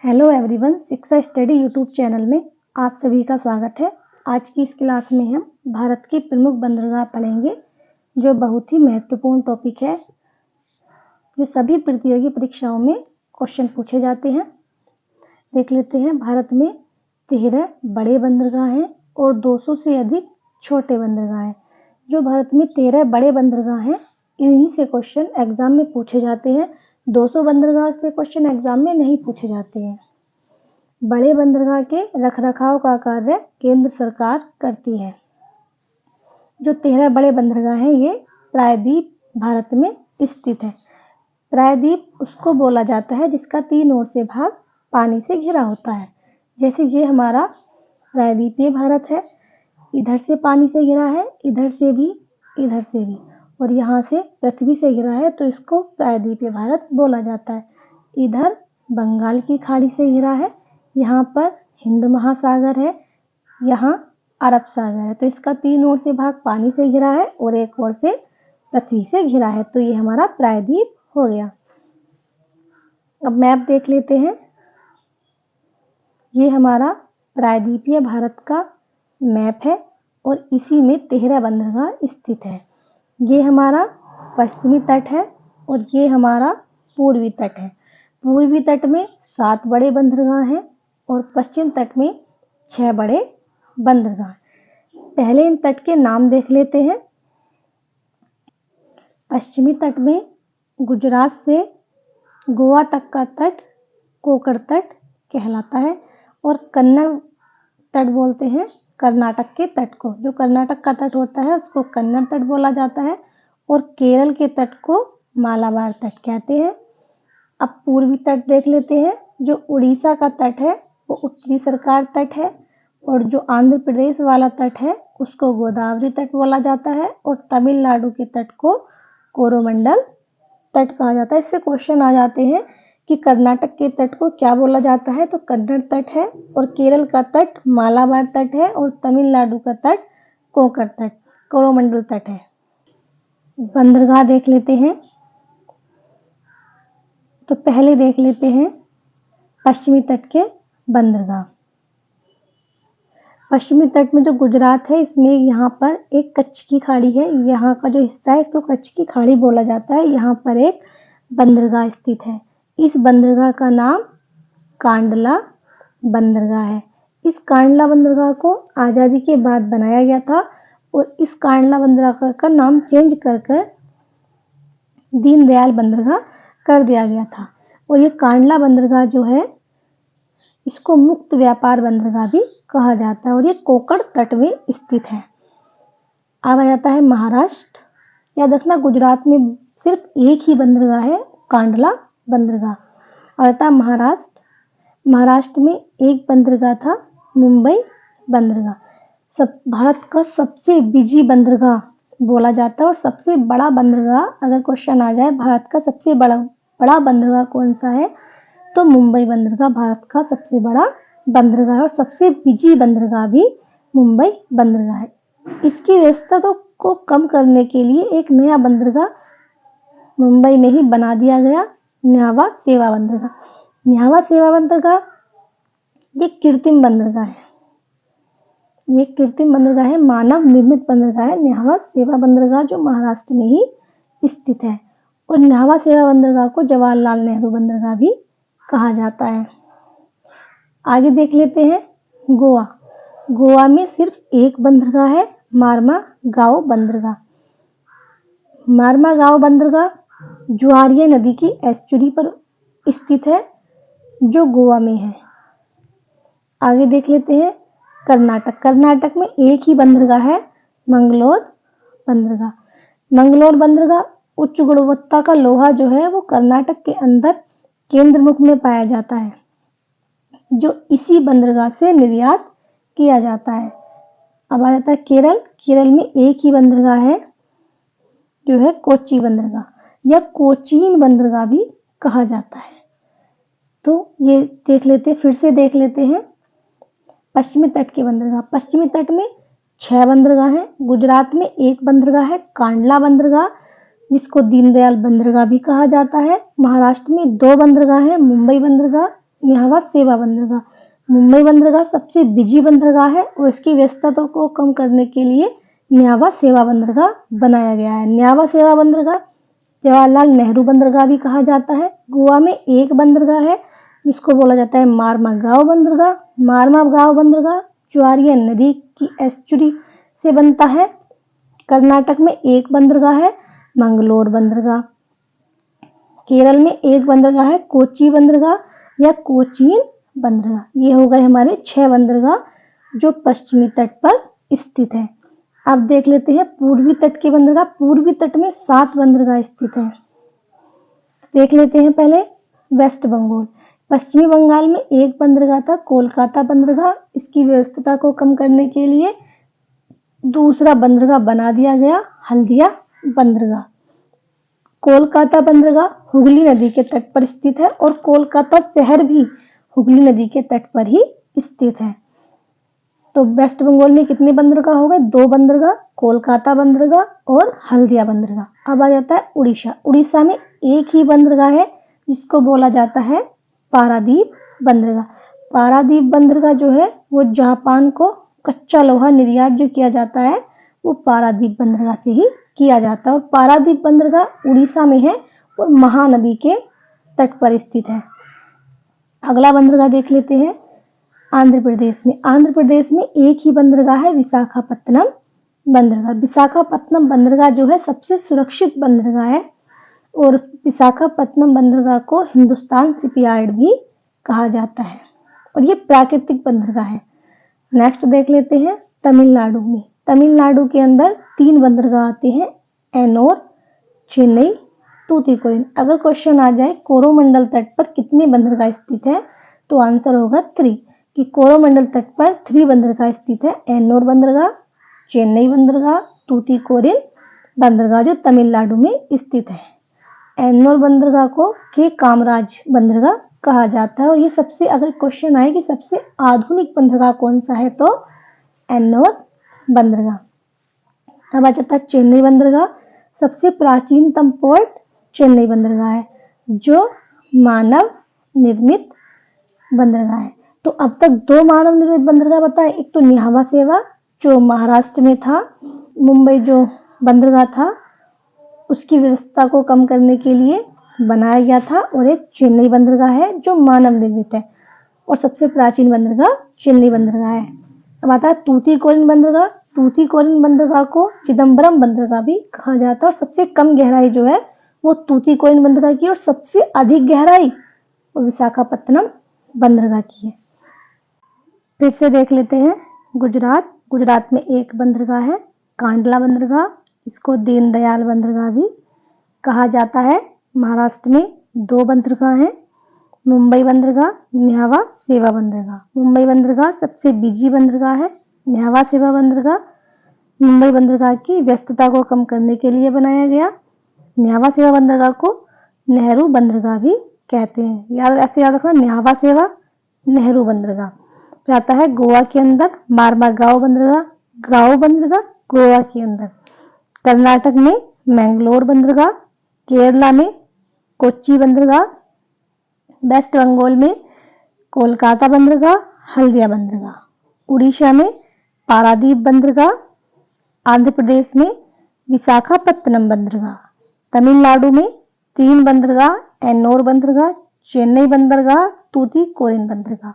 Hello everyone, शिक्षा study YouTube channel में आप सभी का स्वागत है। आज की इस क्लास में हम भारत की प्रमुख बंदरगाह पढ़ेंगे, जो बहुत ही महत्वपूर्ण टॉपिक है, जो सभी प्रतियोगी परीक्षाओं में क्वेश्चन पूछे जाते हैं। देख लेते हैं। भारत में 13 बड़े बंदरगाह हैं और 200 से अधिक छोटे बंदरगाह हैं। जो भारत में 13 बड़े बंदरगाह हैं, इन्हीं से क्वेश्चन एग्जाम में पूछे जाते हैं। 200 बंदरगाह से क्वेश्चन एग्जाम में नहीं पूछे जाते हैं। बड़े बंदरगाह के रखरखाव का कार्य केंद्र सरकार करती है। जो 13 बड़े बंदरगाह हैं, ये प्रायद्वीप भारत में स्थित है। प्रायद्वीप उसको बोला जाता है जिसका 3 ओर से भाग पानी से घिरा होता है। जैसे ये हमारा प्रायद्वीपीय भारत है, इधर से पानी से घिरा है, इधर से भी, इधर से भी, और यहाँ से पृथ्वी से घिरा है, तो इसको प्रायद्वीपीय भारत बोला जाता है। इधर बंगाल की खाड़ी से घिरा है, यहाँ पर हिंद महासागर है, यहाँ अरब सागर है, तो इसका 3 ओर से भाग पानी से घिरा है और एक ओर से पृथ्वी से घिरा है, तो ये हमारा प्रायद्वीप हो गया। अब मैप देख लेते हैं। ये हमारा प्रायद्वीपीय भारत का मैप है और इसी में 13 बंदरगाह स्थित है। ये हमारा पश्चिमी तट है और ये हमारा पूर्वी तट है। पूर्वी तट में 7 बड़े बंदरगाह हैं और पश्चिम तट में 6 बड़े बंदरगाह। पहले इन तट के नाम देख लेते हैं। पश्चिमी तट में गुजरात से गोवा तक का तट कोकण तट कहलाता है और कन्नड़ तट बोलते हैं कर्नाटक के तट को। जो कर्नाटक का तट होता है उसको कन्नड़ तट बोला जाता है और केरल के तट को मालाबार तट कहते हैं। अब पूर्वी तट देख लेते हैं। जो उड़ीसा का तट है वो उत्तरी सरकार तट है और जो आंध्र प्रदेश वाला तट है उसको गोदावरी तट बोला जाता है और तमिलनाडु के तट को कोरोमंडल तट कहा जाता है। इससे क्वेश्चन आ जाते हैं कि कर्नाटक के तट को क्या बोला जाता है, तो कन्नड़ तट है, और केरल का तट मालाबार तट है और तमिलनाडु का तट कोंकण तट कोरोमंडल तट है। बंदरगाह देख लेते हैं। तो पहले देख लेते हैं पश्चिमी तट के बंदरगाह। पश्चिमी तट में जो गुजरात है, इसमें यहाँ पर एक कच्छ की खाड़ी है। यहाँ का जो हिस्सा है इसको कच्छ की खाड़ी बोला जाता है। यहाँ पर एक बंदरगाह स्थित है। इस बंदरगाह का नाम कांडला बंदरगाह है। इस कांडला बंदरगाह को आज़ादी के बाद बनाया गया था और इस कांडला बंदरगाह का नाम चेंज कर दीनदयाल बंदरगाह कर दिया गया था। और ये कांडला बंदरगाह जो है, इसको मुक्त व्यापार बंदरगाह भी कहा जाता है और ये कोकण तट में स्थित है। अब आ जाता है महाराष्ट्र। याद रखना, गुजरात में सिर्फ एक ही बंदरगाह है, कांडला बंदरगाह। और आता है महाराष्ट्र। महाराष्ट्र में एक बंदरगाह था, मुंबई बंदरगाह। भारत का सबसे बिजी बंदरगाह बोला जाता है और सबसे बड़ा बंदरगाह, अगर क्वेश्चन आ जाए भारत का सबसे बड़ा बंदरगाह कौन सा है, तो मुंबई बंदरगाह भारत का सबसे बड़ा बंदरगाह है और सबसे बिजी बंदरगाह भी मुंबई बंदरगाह है। इसकी व्यस्तता को कम करने के लिए एक नया बंदरगाह मुंबई में ही बना दिया गया, न्हावा शेवा बंदरगाह। न्हावा शेवा बंदरगाह ये कृत्रिम बंदरगाह है। ये कृत्रिम बंदरगाह है, मानव निर्मित बंदरगाह है। न्हावा शेवा बंदरगाह जो महाराष्ट्र में ही स्थित है और न्हावा शेवा बंदरगाह को जवाहरलाल नेहरू बंदरगाह भी कहा जाता है। आगे देख लेते हैं गोवा। गोवा में सिर्फ एक बंदरगाह है, मार्मा गांव बंदरगाह। मार्मा गांव बंदरगाह ज्वारिया नदी की एस्चुरी पर स्थित है, जो गोवा में है। आगे देख लेते हैं कर्नाटक। कर्नाटक में एक ही बंदरगाह है, मंगलोर बंदरगाह। मंगलोर बंदरगाह उच्च गुणवत्ता का लोहा जो है वो कर्नाटक के अंदर केंद्रमुख में पाया जाता है, जो इसी बंदरगाह से निर्यात किया जाता है। अब आ जाता है केरल। केरल में एक ही बंदरगाह है, जो है कोच्चि बंदरगाह या कोचीन बंदरगाह भी कहा जाता है। तो ये देख लेते हैं, फिर से देख लेते हैं पश्चिमी तट के बंदरगाह। पश्चिमी तट में 6 बंदरगाह हैं। गुजरात में एक बंदरगाह है, कांडला बंदरगाह, जिसको दीनदयाल बंदरगाह भी कहा जाता है। महाराष्ट्र में 2 बंदरगाह हैं, मुंबई बंदरगाह न्यावा सेवा बंदरगाह। मुंबई बंदरगाह सबसे बिजी बंदरगाह है और इसकी व्यस्तता को कम करने के लिए न्यावा सेवा बंदरगाह बनाया गया है। न्यावा सेवा बंदरगाह जवाहरलाल नेहरू बंदरगाह भी कहा जाता है। गोवा में एक बंदरगाह है जिसको बोला जाता है मारमागाव बंदरगाह। मारमागाव बंदरगाह ज्वारिया नदी की एस्चुरी से बनता है। कर्नाटक में एक बंदरगाह है मंगलोर बंदरगाह। केरल में एक बंदरगाह है कोची बंदरगाह या कोचीन बंदरगाह। ये हो गए हमारे 6 बंदरगाह जो पश्चिमी तट पर स्थित है। अब देख लेते हैं पूर्वी तट के बंदरगाह। पूर्वी तट में 7 बंदरगाह स्थित हैं। देख लेते हैं पहले वेस्ट बंगाल। पश्चिमी बंगाल में एक बंदरगाह था कोलकाता बंदरगाह। इसकी व्यस्तता को कम करने के लिए दूसरा बंदरगाह बना दिया गया हल्दिया बंदरगाह। कोलकाता बंदरगाह हुगली नदी के तट पर स्थित है और कोलकाता शहर भी हुगली नदी के तट पर ही स्थित है। तो वेस्ट बंगाल में कितने बंदरगाह हो गए? 2 बंदरगाह, कोलकाता बंदरगाह और हल्दिया बंदरगाह। अब आ जाता है उड़ीसा। उड़ीसा में एक ही बंदरगाह है जिसको बोला जाता है पारादीप बंदरगाह। पारादीप बंदरगाह जो है वो जापान को कच्चा लोहा निर्यात जो किया जाता है वो पारादीप बंदरगाह से ही किया जाता है। और पारादीप बंदरगाह उड़ीसा में है और महानदी के तट पर स्थित है। अगला बंदरगाह देख लेते हैं आंध्र प्रदेश में। आंध्र प्रदेश में एक ही बंदरगाह है विशाखापत्तनम बंदरगाह। विशाखापत्तनम बंदरगाह जो है सबसे सुरक्षित बंदरगाह है और विशाखापत्तनम बंदरगाह को हिंदुस्तान शिपयार्ड भी कहा जाता है और ये प्राकृतिक बंदरगाह है। नेक्स्ट देख लेते हैं तमिलनाडु में। तमिलनाडु के अंदर 3 बंदरगाह आते हैं एनोर, चेन्नई, तूतीकोरिन। अगर क्वेश्चन आ जाए कोरोमंडल तट पर कितने बंदरगाह स्थित है तो आंसर होगा 3 कि कोरोमंडल तट पर 3 बंदरगाह स्थित है। एनोर बंदरगाह, चेन्नई बंदरगाह, तूतीकोरिन बंदरगाह जो तमिलनाडु में स्थित है। एनोर बंदरगाह को के कामराज बंदरगाह कहा जाता है और ये सबसे अगर क्वेश्चन आए कि सबसे आधुनिक बंदरगाह कौन सा है तो एनोर बंदरगाह। अब आ जाता है चेन्नई बंदरगाह। सबसे प्राचीनतम पोर्ट चेन्नई बंदरगाह है जो मानव निर्मित बंदरगाह है। तो अब तक 2 मानव निर्मित बंदरगाह बताए। एक तो न्यावा सेवा जो महाराष्ट्र में था, मुंबई जो बंदरगाह था उसकी व्यवस्था को कम करने के लिए बनाया गया था, और एक चेन्नई बंदरगाह है जो मानव निर्मित है और सबसे प्राचीन बंदरगाह चेन्नई बंदरगाह है। अब आता है तूतीकोरिन बंदरगाह। तूतीकोरिन बंदरगाह को चिदम्बरम बंदरगाह भी कहा जाता है और सबसे कम गहराई जो है वो तूतीकोरिन बंदरगाह की और सबसे अधिक गहराई वो विशाखापत्तनम बंदरगाह की है। फिर से देख लेते हैं गुजरात। गुजरात में एक बंदरगाह है कांडला बंदरगाह। इसको दीनदयाल बंदरगाह भी कहा जाता है। महाराष्ट्र में 2 बंदरगाह हैं मुंबई बंदरगाह, न्यावा सेवा बंदरगाह। मुंबई बंदरगाह सबसे बिजी बंदरगाह है। न्यावा सेवा बंदरगाह मुंबई बंदरगाह की व्यस्तता को कम करने के लिए बनाया गया। न्यावा सेवा बंदरगाह को नेहरू बंदरगाह भी कहते हैं। ऐसे याद रखना न्यावा सेवा नेहरू बंदरगाह। फिर आता है गोवा के अंदर मारमागाव बंदरगाह। गांव बंदरगाह गोवा के अंदर। कर्नाटक में मैंगलोर बंदरगाह। केरला में कोच्चि बंदरगाह। वेस्ट बंगाल में कोलकाता बंदरगाह, हल्दिया बंदरगाह। उड़ीसा में पारादीप बंदरगाह। आंध्र प्रदेश में विशाखापत्तनम बंदरगाह। तमिलनाडु में 3 बंदरगाह एनोर बंदरगाह, चेन्नई बंदरगाह, तूतीकोरिन बंदरगाह।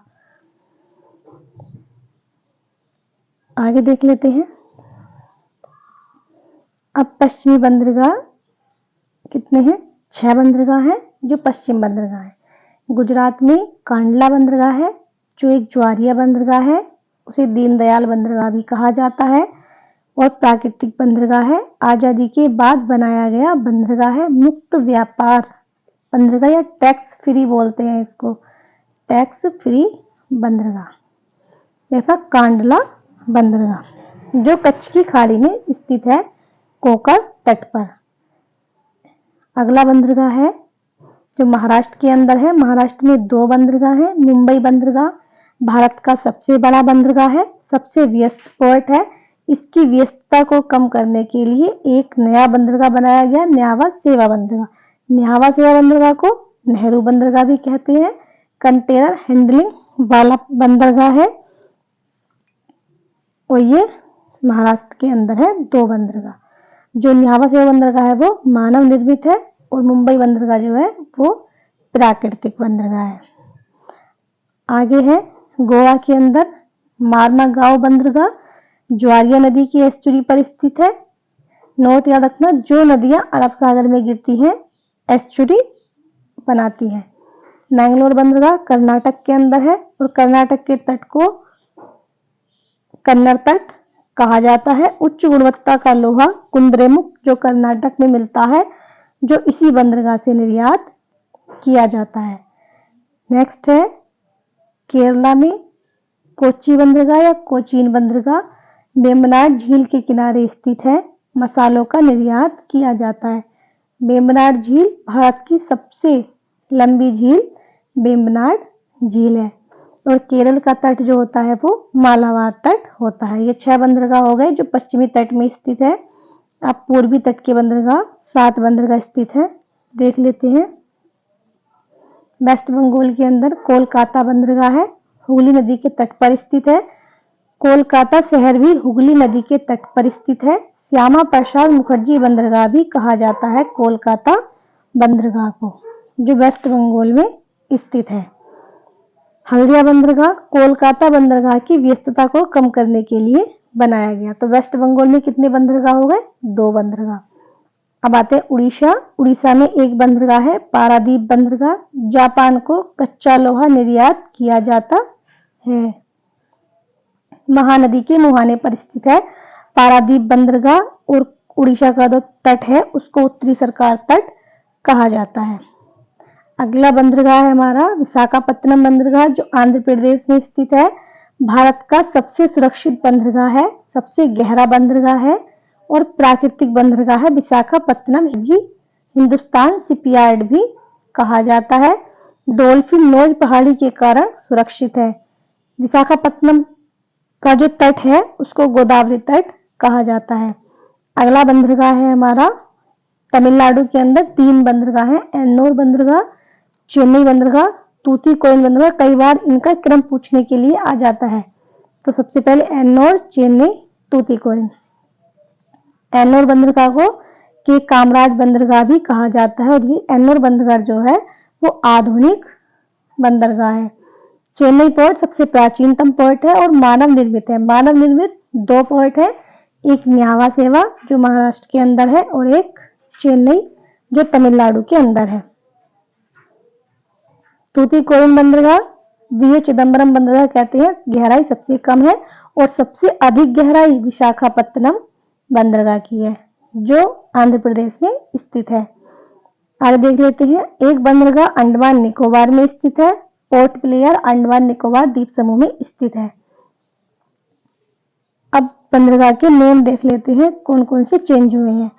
आगे देख लेते हैं अब पश्चिमी बंदरगाह कितने हैं? 6 बंदरगाह हैं जो पश्चिम बंदरगाह है। गुजरात में कांडला बंदरगाह है जो एक ज्वारिया बंदरगाह है, उसे दीनदयाल बंदरगाह भी कहा जाता है और प्राकृतिक बंदरगाह है। आजादी के बाद बनाया गया बंदरगाह है। मुक्त व्यापार बंदरगाह या टैक्स फ्री बोलते हैं इसको, टैक्स फ्री बंदरगाह। जैसा कांडला बंदरगाह जो कच्छ की खाड़ी में स्थित है कोकर तट पर। अगला बंदरगाह है जो महाराष्ट्र के अंदर है। महाराष्ट्र में 2 बंदरगाह हैं। मुंबई बंदरगाह भारत का सबसे बड़ा बंदरगाह है, सबसे व्यस्त पोर्ट है। इसकी व्यस्तता को कम करने के लिए एक नया बंदरगाह बनाया गया न्यावा सेवा बंदरगाह। न्यावा सेवा बंदरगाह को नेहरू बंदरगाह भी कहते हैं। कंटेनर हैंडलिंग वाला बंदरगाह है और ये महाराष्ट्र के अंदर है। 2 बंदरगाह, जो न्हावा शेवा बंदरगाह है वो मानव निर्मित है और मुंबई बंदरगाह जो है वो प्राकृतिक बंदरगाह है। आगे है गोवा के अंदर मार्मागांव बंदरगाह, ज्वारिया नदी की एस्चुरी पर स्थित है। नोट याद रखना, जो नदियां अरब सागर में गिरती हैं एस्चुरी बनाती हैं। मैंगलोर बंदरगाह कर्नाटक के अंदर है और कर्नाटक के तट को कन्नड़ तट कहा जाता है। उच्च गुणवत्ता का लोहा कुंद्रेमुख जो कर्नाटक में मिलता है, जो इसी बंदरगाह से निर्यात किया जाता है। नेक्स्ट है केरला में कोच्चि बंदरगाह या कोचीन बंदरगाह, वेम्बनाड झील के किनारे स्थित है। मसालों का निर्यात किया जाता है। वेम्बनाड झील भारत की सबसे लंबी झील वेम्बनाड झील है और केरल का तट जो होता है वो मालाबार तट होता है। ये 6 बंदरगाह हो गए जो पश्चिमी तट में स्थित है। अब पूर्वी तट के बंदरगाह 7 बंदरगाह स्थित है, देख लेते हैं। वेस्ट बंगाल के अंदर कोलकाता बंदरगाह है, हुगली नदी के तट पर स्थित है। कोलकाता शहर भी हुगली नदी के तट पर स्थित है। श्यामा प्रसाद मुखर्जी बंदरगाह भी कहा जाता है कोलकाता बंदरगाह को, जो वेस्ट बंगाल में स्थित है। हल्दिया बंदरगाह कोलकाता बंदरगाह की व्यस्तता को कम करने के लिए बनाया गया। तो वेस्ट बंगाल में कितने बंदरगाह हो गए? 2 बंदरगाह। अब आते हैं उड़ीसा। उड़ीसा में एक बंदरगाह है पारादीप बंदरगाह, जापान को कच्चा लोहा निर्यात किया जाता है। महानदी के मुहाने पर स्थित है पारादीप बंदरगाह और उड़ीसा का जो तट है उसको उत्तरी सरकार तट कहा जाता है। अगला बंदरगाह है हमारा विशाखापत्तनम बंदरगाह, जो आंध्र प्रदेश में स्थित है। भारत का सबसे सुरक्षित बंदरगाह है, सबसे गहरा बंदरगाह है और प्राकृतिक बंदरगाह है। विशाखापत्तनम भी हिंदुस्तान शिपयार्ड भी कहा जाता है। डॉल्फिन नोज पहाड़ी के कारण सुरक्षित है। विशाखापत्तनम का जो तट है उसको गोदावरी तट कहा जाता है। अगला बंदरगाह है हमारा तमिलनाडु के अंदर 3 बंदरगाह है, एन्नोर बंदरगाह, चेन्नई बंदरगाह, तूतीकोरिन बंदरगाह। कई बार इनका क्रम पूछने के लिए आ जाता है, तो सबसे पहले एन्नोर, चेन्नई, तूतीकोरिन। एन्नोर बंदरगाह को के कामराज बंदरगाह भी कहा जाता है और ये एन्नोर बंदरगाह जो है वो आधुनिक बंदरगाह है। चेन्नई पोर्ट सबसे प्राचीनतम पोर्ट है और मानव निर्मित है। मानव निर्मित 2 पोर्ट है, एक न्हावा शेवा जो महाराष्ट्र के अंदर है और एक चेन्नई जो तमिलनाडु के अंदर है। तूतीकोरिन बंदरगाह वीर चिदम्बरम बंदरगाह कहते हैं, गहराई सबसे कम है और सबसे अधिक गहराई विशाखापत्तनम बंदरगाह की है जो आंध्र प्रदेश में स्थित है। आगे देख लेते हैं। एक बंदरगाह अंडमान निकोबार में स्थित है। पोर्ट ब्लेयर अंडमान निकोबार द्वीप समूह में स्थित है। अब बंदरगाह के नेम देख लेते हैं कौन कौन से चेंज हुए हैं।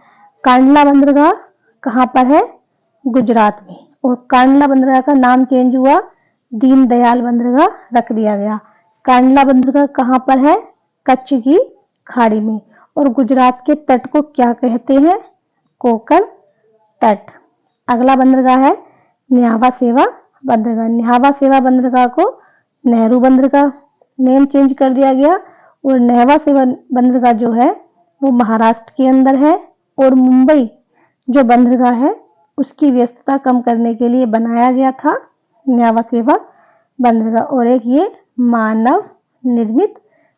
कांडला बंदरगाह कहाँ पर है? गुजरात में। और कांडला बंदरगाह का नाम चेंज हुआ, दीनदयाल बंदरगाह रख दिया गया। कांडला बंदरगाह कहाँ पर है? कच्छ की खाड़ी में। और गुजरात के तट को क्या कहते हैं? कोकण तट। अगला बंदरगाह है न्हावा शेवा बंदरगाह। न्हावा शेवा बंदरगाह को नेहरू बंदरगाह नेम चेंज कर दिया गया और न्हावा शेवा बंदरगाह जो है वो महाराष्ट्र के अंदर है और मुंबई जो बंदरगाह है उसकी व्यस्तता कम करने के लिए बनाया गया था न्हावा शेवा बंदरगाह। और एक ये मानव निर्मित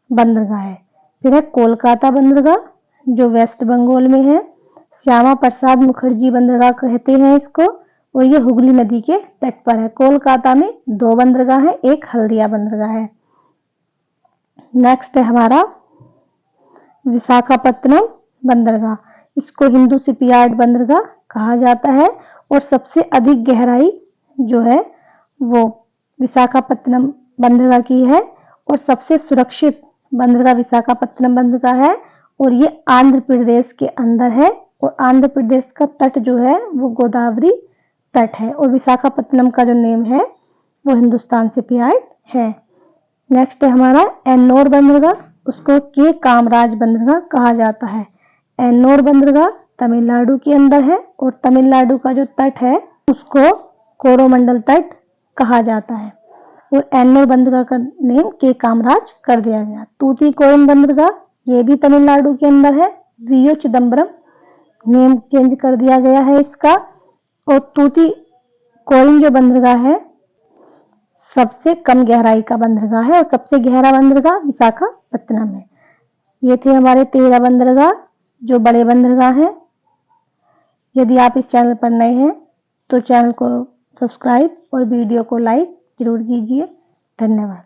बंदरगाह है। फिर है कोलकाता बंदरगाह जो वेस्ट बंगाल में है। श्यामा प्रसाद मुखर्जी बंदरगाह कहते हैं इसको और ये हुगली नदी के तट पर है। कोलकाता में 2 बंदरगाह है, एक हल्दिया बंदरगाह है। नेक्स्ट है हमारा विशाखापत्तनम बंदरगाह। इसको हिंदू शिपयार्ड बंदरगाह कहा जाता है और सबसे अधिक गहराई जो है वो विशाखापत्तनम बंदरगाह की है और सबसे सुरक्षित बंदरगाह विशाखापत्तनम बंदरगाह है और ये आंध्र प्रदेश के अंदर है और आंध्र प्रदेश का तट जो है वो गोदावरी तट है और विशाखापत्तनम का जो नेम है वो हिंदुस्तान शिपयार्ड है। नेक्स्ट है हमारा एन्नोर बंदरगाह, उसको के कामराज बंदरगाह कहा जाता है। एन्नोर बंदरगाह तमिलनाडु के अंदर है और तमिलनाडु का जो तट है उसको कोरोमंडल तट कहा जाता है और एन्नोर बंदरगाह का नेम के कामराज कर दिया गया। तूतीकोरिन बंदरगाह ये भी तमिलनाडु के अंदर है, वीओ चिदम्बरम नेम चेंज कर दिया गया है इसका। और तूतीकोरिन जो बंदरगाह है सबसे कम गहराई का बंदरगाह है और सबसे गहरा बंदरगाह विशाखापत्तनम है। ये थे हमारे 13 बंदरगाह जो बड़े बंदरगाह हैं। यदि आप इस चैनल पर नए हैं तो चैनल को सब्सक्राइब और वीडियो को लाइक जरूर कीजिए। धन्यवाद।